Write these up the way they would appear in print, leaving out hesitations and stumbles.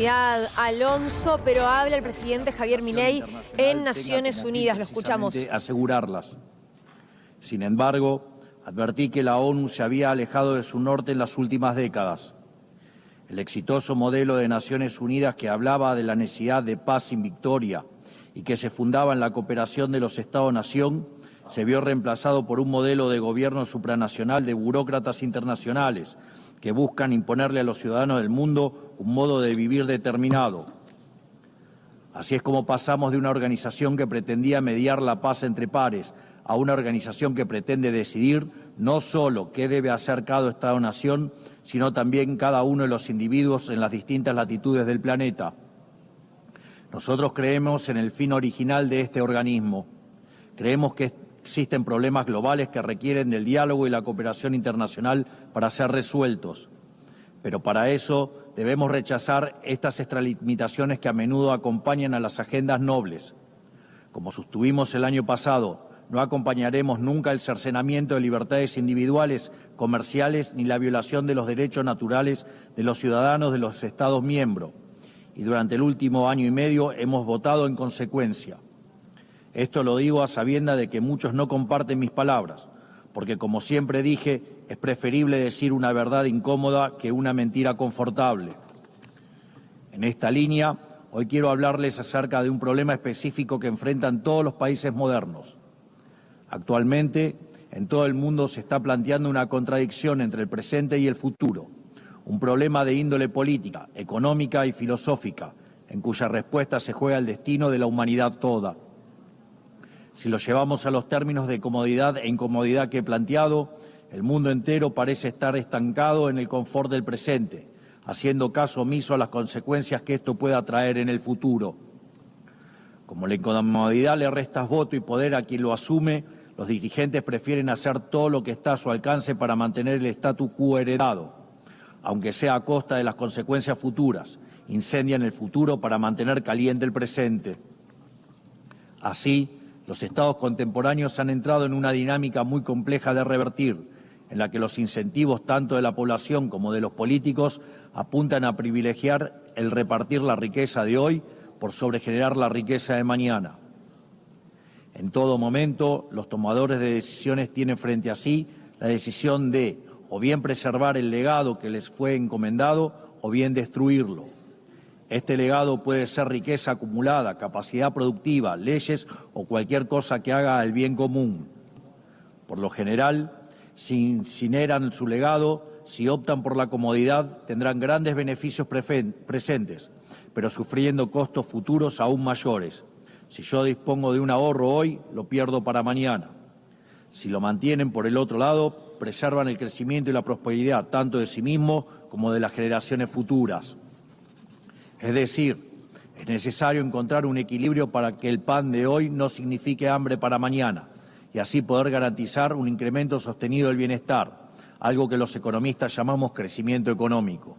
Alonso, pero habla el presidente Javier Milei en Naciones Unidas. Lo escuchamos. Asegurarlas. Sin embargo, advertí que la ONU se había alejado de su norte en las últimas décadas. El exitoso modelo de Naciones Unidas que hablaba de la necesidad de paz sin victoria y que se fundaba en la cooperación de los Estados-nación, se vio reemplazado por un modelo de gobierno supranacional de burócratas internacionales que buscan imponerle a los ciudadanos del mundo un modo de vivir determinado. Así es como pasamos de una organización que pretendía mediar la paz entre pares a una organización que pretende decidir no solo qué debe hacer cada Estado-nación, sino también cada uno de los individuos en las distintas latitudes del planeta. Nosotros creemos en el fin original de este organismo. Creemos que existen problemas globales que requieren del diálogo y la cooperación internacional para ser resueltos. Pero para eso debemos rechazar estas extralimitaciones que a menudo acompañan a las agendas nobles. Como sostuvimos el año pasado, no acompañaremos nunca el cercenamiento de libertades individuales, comerciales, ni la violación de los derechos naturales de los ciudadanos de los Estados miembros. Y durante el último año y medio hemos votado en consecuencia. Esto lo digo a sabiendas de que muchos no comparten mis palabras, porque como siempre dije, es preferible decir una verdad incómoda que una mentira confortable. En esta línea, hoy quiero hablarles acerca de un problema específico que enfrentan todos los países modernos. Actualmente, en todo el mundo se está planteando una contradicción entre el presente y el futuro, un problema de índole política, económica y filosófica, en cuya respuesta se juega el destino de la humanidad toda. Si lo llevamos a los términos de comodidad e incomodidad que he planteado, el mundo entero parece estar estancado en el confort del presente, haciendo caso omiso a las consecuencias que esto pueda traer en el futuro. Como la incomodidad le resta voto y poder a quien lo asume, los dirigentes prefieren hacer todo lo que está a su alcance para mantener el statu quo heredado, aunque sea a costa de las consecuencias futuras. Incendian el futuro para mantener caliente el presente. Así, los estados contemporáneos han entrado en una dinámica muy compleja de revertir, en la que los incentivos tanto de la población como de los políticos apuntan a privilegiar el repartir la riqueza de hoy por sobregenerar la riqueza de mañana. En todo momento, los tomadores de decisiones tienen frente a sí la decisión de o bien preservar el legado que les fue encomendado o bien destruirlo. Este legado puede ser riqueza acumulada, capacidad productiva, leyes o cualquier cosa que haga el bien común. Por lo general, si incineran su legado, si optan por la comodidad, tendrán grandes beneficios presentes, pero sufriendo costos futuros aún mayores. Si yo dispongo de un ahorro hoy, lo pierdo para mañana. Si lo mantienen por el otro lado, preservan el crecimiento y la prosperidad tanto de sí mismos como de las generaciones futuras. Es decir, es necesario encontrar un equilibrio para que el pan de hoy no signifique hambre para mañana y así poder garantizar un incremento sostenido del bienestar, algo que los economistas llamamos crecimiento económico.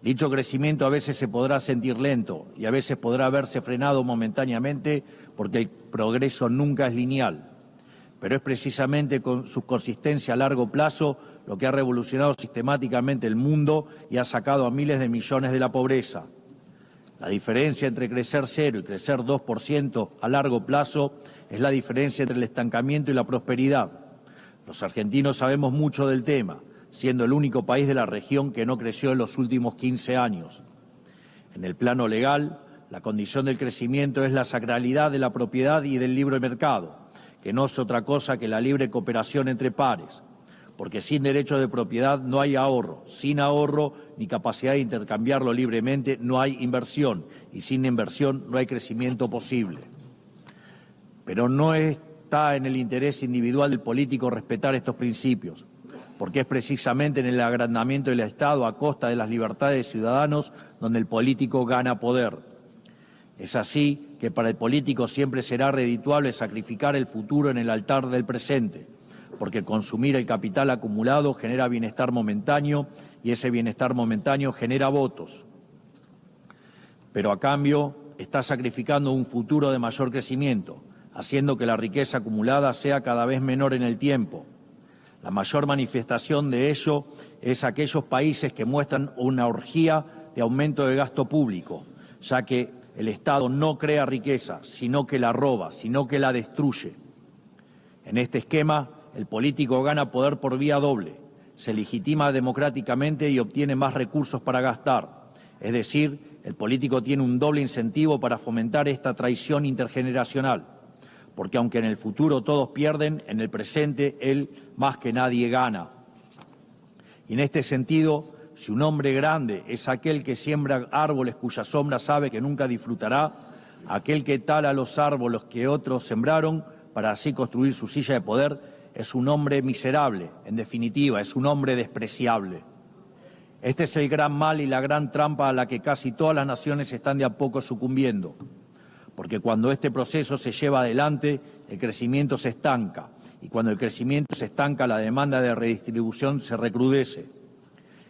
Dicho crecimiento a veces se podrá sentir lento y a veces podrá verse frenado momentáneamente porque el progreso nunca es lineal, pero es precisamente con su consistencia a largo plazo lo que ha revolucionado sistemáticamente el mundo y ha sacado a miles de millones de la pobreza. La diferencia entre crecer 0 y crecer 2% a largo plazo es la diferencia entre el estancamiento y la prosperidad. Los argentinos sabemos mucho del tema, siendo el único país de la región que no creció en los últimos 15 años. En el plano legal, la condición del crecimiento es la sacralidad de la propiedad y del libre mercado, que no es otra cosa que la libre cooperación entre pares, porque sin derecho de propiedad no hay ahorro, sin ahorro ni capacidad de intercambiarlo libremente no hay inversión y sin inversión no hay crecimiento posible. Pero no está en el interés individual del político respetar estos principios, porque es precisamente en el agrandamiento del Estado a costa de las libertades de ciudadanos donde el político gana poder. Es así que para el político siempre será redituable sacrificar el futuro en el altar del presente, porque consumir el capital acumulado genera bienestar momentáneo y ese bienestar momentáneo genera votos. Pero a cambio está sacrificando un futuro de mayor crecimiento, haciendo que la riqueza acumulada sea cada vez menor en el tiempo. La mayor manifestación de ello es aquellos países que muestran una orgía de aumento de gasto público, ya que el Estado no crea riqueza, sino que la roba, sino que la destruye. En este esquema, el político gana poder por vía doble, se legitima democráticamente y obtiene más recursos para gastar. Es decir, el político tiene un doble incentivo para fomentar esta traición intergeneracional, porque aunque en el futuro todos pierden, en el presente él más que nadie gana. Y en este sentido, si un hombre grande es aquel que siembra árboles cuya sombra sabe que nunca disfrutará, aquel que tala los árboles que otros sembraron para así construir su silla de poder, es un hombre miserable, en definitiva, es un hombre despreciable. Este es el gran mal y la gran trampa a la que casi todas las naciones están de a poco sucumbiendo, porque cuando este proceso se lleva adelante, el crecimiento se estanca, y cuando el crecimiento se estanca, la demanda de redistribución se recrudece.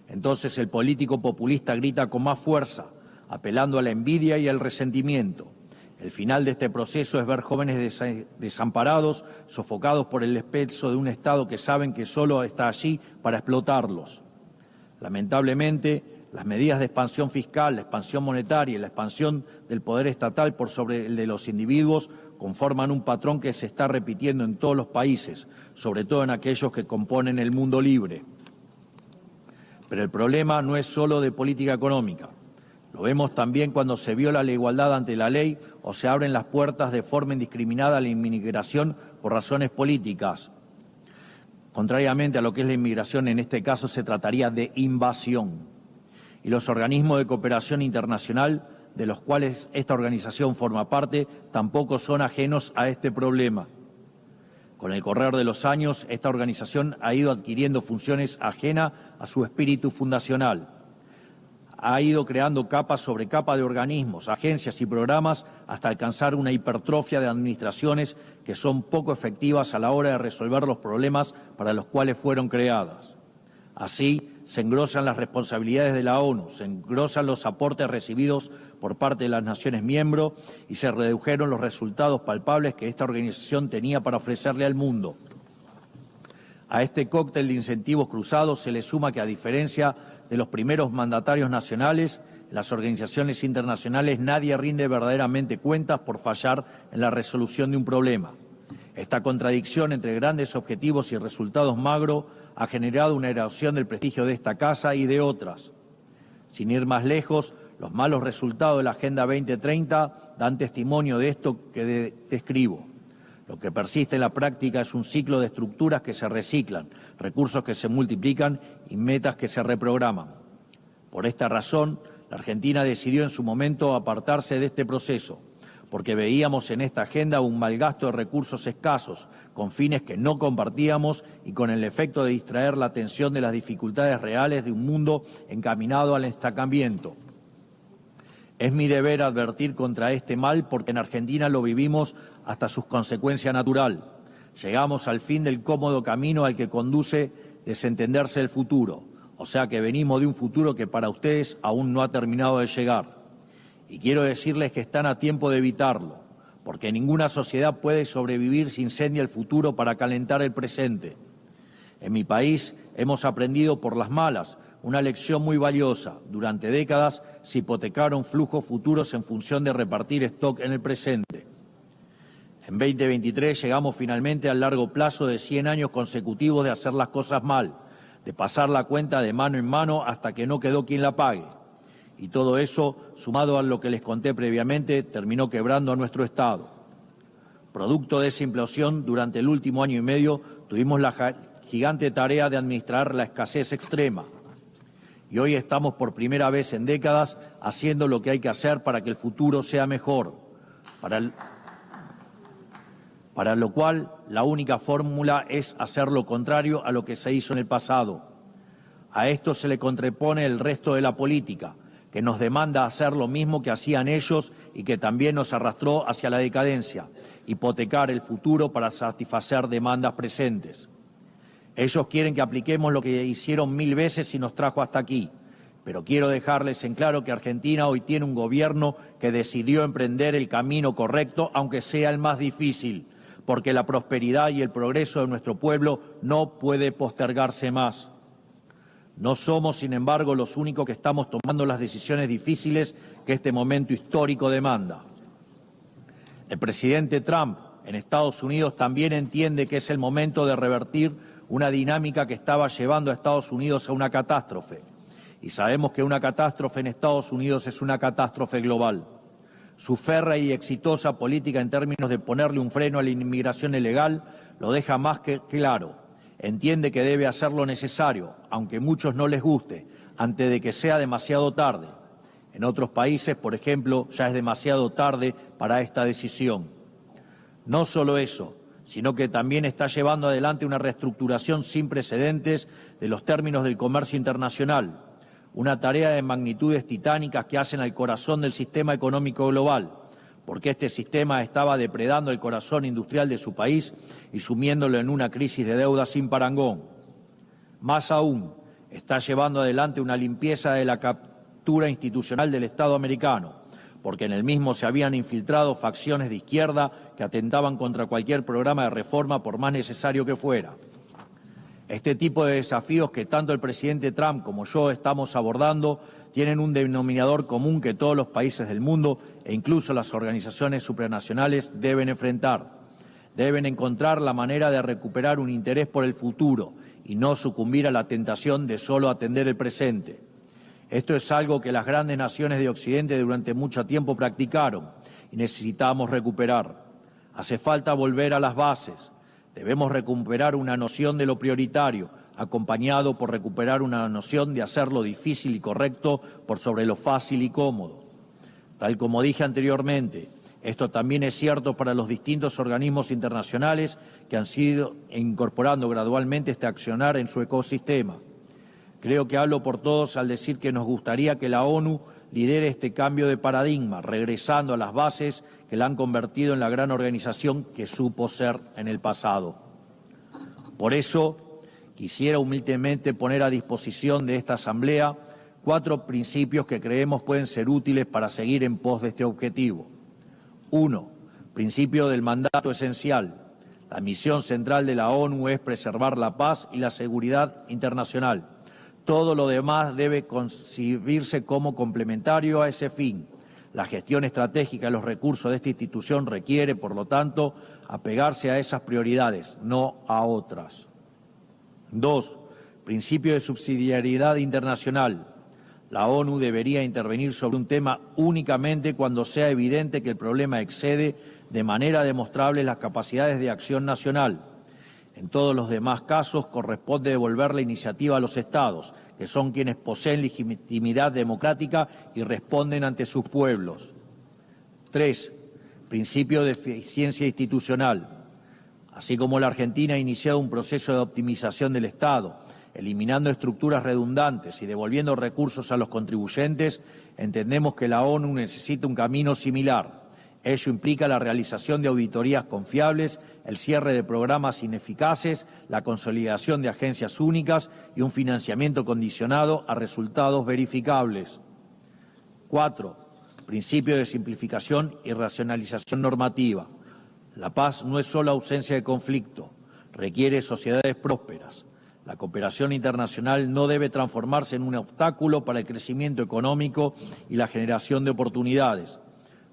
Entonces el político populista grita con más fuerza, apelando a la envidia y al resentimiento. El final de este proceso es ver jóvenes desamparados, sofocados por el peso de un Estado que saben que solo está allí para explotarlos. Lamentablemente, las medidas de expansión fiscal, la expansión monetaria y la expansión del poder estatal por sobre el de los individuos conforman un patrón que se está repitiendo en todos los países, sobre todo en aquellos que componen el mundo libre. Pero el problema no es solo de política económica. Lo vemos también cuando se viola la igualdad ante la ley o se abren las puertas de forma indiscriminada a la inmigración por razones políticas. Contrariamente a lo que es la inmigración, en este caso se trataría de invasión. Y los organismos de cooperación internacional, de los cuales esta organización forma parte, tampoco son ajenos a este problema. Con el correr de los años, esta organización ha ido adquiriendo funciones ajenas a su espíritu fundacional. Ha ido creando capa sobre capa de organismos, agencias y programas hasta alcanzar una hipertrofia de administraciones que son poco efectivas a la hora de resolver los problemas para los cuales fueron creadas. Así, se engrosan las responsabilidades de la ONU, se engrosan los aportes recibidos por parte de las naciones miembros y se redujeron los resultados palpables que esta organización tenía para ofrecerle al mundo. A este cóctel de incentivos cruzados se le suma que, a diferencia de los primeros mandatarios nacionales, en las organizaciones internacionales nadie rinde verdaderamente cuentas por fallar en la resolución de un problema. Esta contradicción entre grandes objetivos y resultados magros ha generado una erosión del prestigio de esta casa y de otras. Sin ir más lejos, los malos resultados de la Agenda 2030 dan testimonio de esto que describo. Lo que persiste en la práctica es un ciclo de estructuras que se reciclan, recursos que se multiplican y metas que se reprograman. Por esta razón, la Argentina decidió en su momento apartarse de este proceso, porque veíamos en esta agenda un malgasto de recursos escasos, con fines que no compartíamos y con el efecto de distraer la atención de las dificultades reales de un mundo encaminado al estancamiento. Es mi deber advertir contra este mal porque en Argentina lo vivimos hasta su consecuencia natural. Llegamos al fin del cómodo camino al que conduce desentenderse el futuro, o sea que venimos de un futuro que para ustedes aún no ha terminado de llegar. Y quiero decirles que están a tiempo de evitarlo, porque ninguna sociedad puede sobrevivir si incendia el futuro para calentar el presente. En mi país hemos aprendido por las malas una lección muy valiosa. Durante décadas se hipotecaron flujos futuros en función de repartir stock en el presente. En 2023 llegamos finalmente al largo plazo de 100 años consecutivos de hacer las cosas mal, de pasar la cuenta de mano en mano hasta que no quedó quien la pague. Y todo eso, sumado a lo que les conté previamente, terminó quebrando a nuestro Estado. Producto de esa implosión, durante el último año y medio tuvimos la gigante tarea de administrar la escasez extrema. Y hoy estamos por primera vez en décadas haciendo lo que hay que hacer para que el futuro sea mejor. Para lo cual, la única fórmula es hacer lo contrario a lo que se hizo en el pasado. A esto se le contrapone el resto de la política, que nos demanda hacer lo mismo que hacían ellos y que también nos arrastró hacia la decadencia, hipotecar el futuro para satisfacer demandas presentes. Ellos quieren que apliquemos lo que hicieron 1000 veces y nos trajo hasta aquí, pero quiero dejarles en claro que Argentina hoy tiene un gobierno que decidió emprender el camino correcto, aunque sea el más difícil, porque la prosperidad y el progreso de nuestro pueblo no puede postergarse más. No somos, sin embargo, los únicos que estamos tomando las decisiones difíciles que este momento histórico demanda. El presidente Trump en Estados Unidos también entiende que es el momento de revertir una dinámica que estaba llevando a Estados Unidos a una catástrofe. Y sabemos que una catástrofe en Estados Unidos es una catástrofe global. Su férrea y exitosa política en términos de ponerle un freno a la inmigración ilegal lo deja más que claro. Entiende que debe hacer lo necesario, aunque a muchos no les guste, antes de que sea demasiado tarde. En otros países, por ejemplo, ya es demasiado tarde para esta decisión. No solo eso, sino que también está llevando adelante una reestructuración sin precedentes de los términos del comercio internacional, una tarea de magnitudes titánicas que hacen al corazón del sistema económico global, porque este sistema estaba depredando el corazón industrial de su país y sumiéndolo en una crisis de deuda sin parangón. Más aún, está llevando adelante una limpieza de la captura institucional del Estado americano, porque en el mismo se habían infiltrado facciones de izquierda que atentaban contra cualquier programa de reforma, por más necesario que fuera. Este tipo de desafíos que tanto el presidente Trump como yo estamos abordando tienen un denominador común que todos los países del mundo e incluso las organizaciones supranacionales deben enfrentar. Deben encontrar la manera de recuperar un interés por el futuro y no sucumbir a la tentación de solo atender el presente. Esto es algo que las grandes naciones de Occidente durante mucho tiempo practicaron y necesitamos recuperar. Hace falta volver a las bases. Debemos recuperar una noción de lo prioritario, acompañado por recuperar una noción de hacer lo difícil y correcto por sobre lo fácil y cómodo. Tal como dije anteriormente, esto también es cierto para los distintos organismos internacionales que han sido incorporando gradualmente este accionar en su ecosistema. Creo que hablo por todos al decir que nos gustaría que la ONU lidere este cambio de paradigma, regresando a las bases que la han convertido en la gran organización que supo ser en el pasado. Por eso, quisiera humildemente poner a disposición de esta Asamblea 4 principios que creemos pueden ser útiles para seguir en pos de este objetivo. 1. Principio del mandato esencial. La misión central de la ONU es preservar la paz y la seguridad internacional. Todo lo demás debe concebirse como complementario a ese fin. La gestión estratégica de los recursos de esta institución requiere, por lo tanto, apegarse a esas prioridades, no a otras. 2. Principio de subsidiariedad internacional. La ONU debería intervenir sobre un tema únicamente cuando sea evidente que el problema excede de manera demostrable las capacidades de acción nacional. En todos los demás casos corresponde devolver la iniciativa a los Estados, que son quienes poseen legitimidad democrática y responden ante sus pueblos. 3. Principio de eficiencia institucional. Así como la Argentina ha iniciado un proceso de optimización del Estado, eliminando estructuras redundantes y devolviendo recursos a los contribuyentes, entendemos que la ONU necesita un camino similar. Ello implica la realización de auditorías confiables, el cierre de programas ineficaces, la consolidación de agencias únicas y un financiamiento condicionado a resultados verificables. 4. Principio de simplificación y racionalización normativa. La paz no es solo ausencia de conflicto, requiere sociedades prósperas. La cooperación internacional no debe transformarse en un obstáculo para el crecimiento económico y la generación de oportunidades.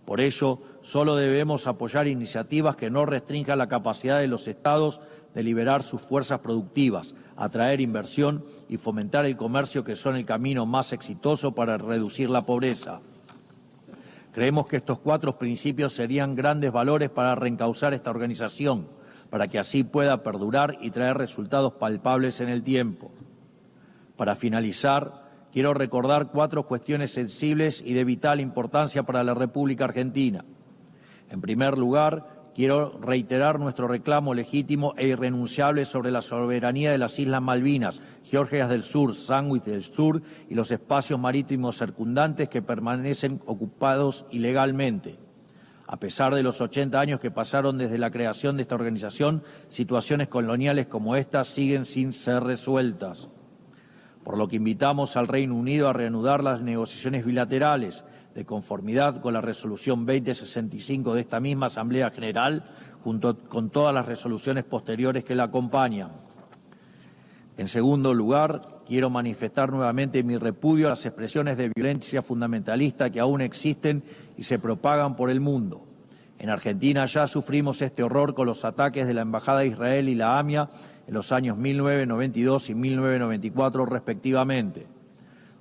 Por ello, solo debemos apoyar iniciativas que no restrinjan la capacidad de los Estados de liberar sus fuerzas productivas, atraer inversión y fomentar el comercio, que son el camino más exitoso para reducir la pobreza. Creemos que estos 4 principios serían grandes valores para reencauzar esta organización, para que así pueda perdurar y traer resultados palpables en el tiempo. Para finalizar, quiero recordar 4 cuestiones sensibles y de vital importancia para la República Argentina. En primer lugar, quiero reiterar nuestro reclamo legítimo e irrenunciable sobre la soberanía de las Islas Malvinas, Georgias del Sur, Sandwich del Sur y los espacios marítimos circundantes que permanecen ocupados ilegalmente. A pesar de los 80 años que pasaron desde la creación de esta organización, situaciones coloniales como esta siguen sin ser resueltas. Por lo que invitamos al Reino Unido a reanudar las negociaciones bilaterales de conformidad con la resolución 2065 de esta misma Asamblea General, junto con todas las resoluciones posteriores que la acompañan. En segundo lugar, quiero manifestar nuevamente mi repudio a las expresiones de violencia fundamentalista que aún existen y se propagan por el mundo. En Argentina ya sufrimos este horror con los ataques de la Embajada de Israel y la AMIA en los años 1992 y 1994 respectivamente.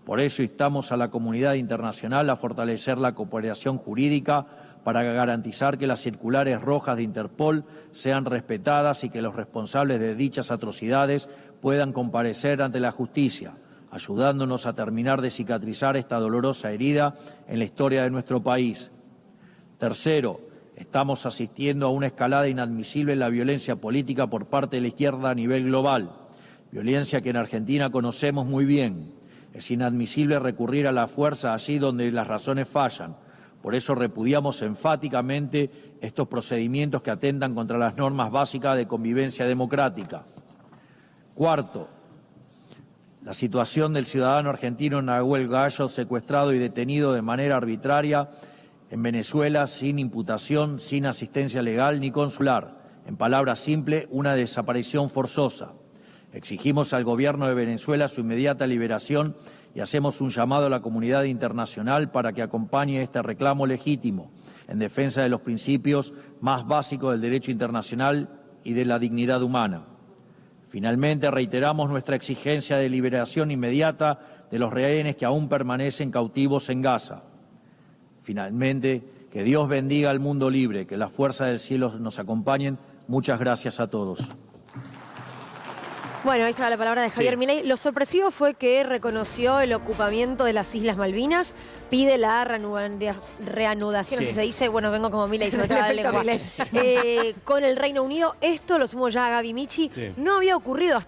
Por eso instamos a la comunidad internacional a fortalecer la cooperación jurídica para garantizar que las circulares rojas de Interpol sean respetadas y que los responsables de dichas atrocidades puedan comparecer ante la justicia, ayudándonos a terminar de cicatrizar esta dolorosa herida en la historia de nuestro país. Tercero, estamos asistiendo a una escalada inadmisible en la violencia política por parte de la izquierda a nivel global, violencia que en Argentina conocemos muy bien. Es inadmisible recurrir a la fuerza allí donde las razones fallan. Por eso repudiamos enfáticamente estos procedimientos que atentan contra las normas básicas de convivencia democrática. Cuarto, la situación del ciudadano argentino Nahuel Gallo, secuestrado y detenido de manera arbitraria en Venezuela sin imputación, sin asistencia legal ni consular. En palabras simples, una desaparición forzosa. Exigimos al gobierno de Venezuela su inmediata liberación y hacemos un llamado a la comunidad internacional para que acompañe este reclamo legítimo en defensa de los principios más básicos del derecho internacional y de la dignidad humana. Finalmente, reiteramos nuestra exigencia de liberación inmediata de los rehenes que aún permanecen cautivos en Gaza. Finalmente, que Dios bendiga al mundo libre, que las fuerzas del cielo nos acompañen. Muchas gracias a todos. Bueno, ahí estaba la palabra de Javier Milei. Lo sorpresivo fue que reconoció el ocupamiento de las Islas Malvinas, pide la reanudación, así se dice, bueno, vengo como Milei, se me traba la lengua, con el Reino Unido. Esto, lo sumo ya a Gaby Michi, no había ocurrido hasta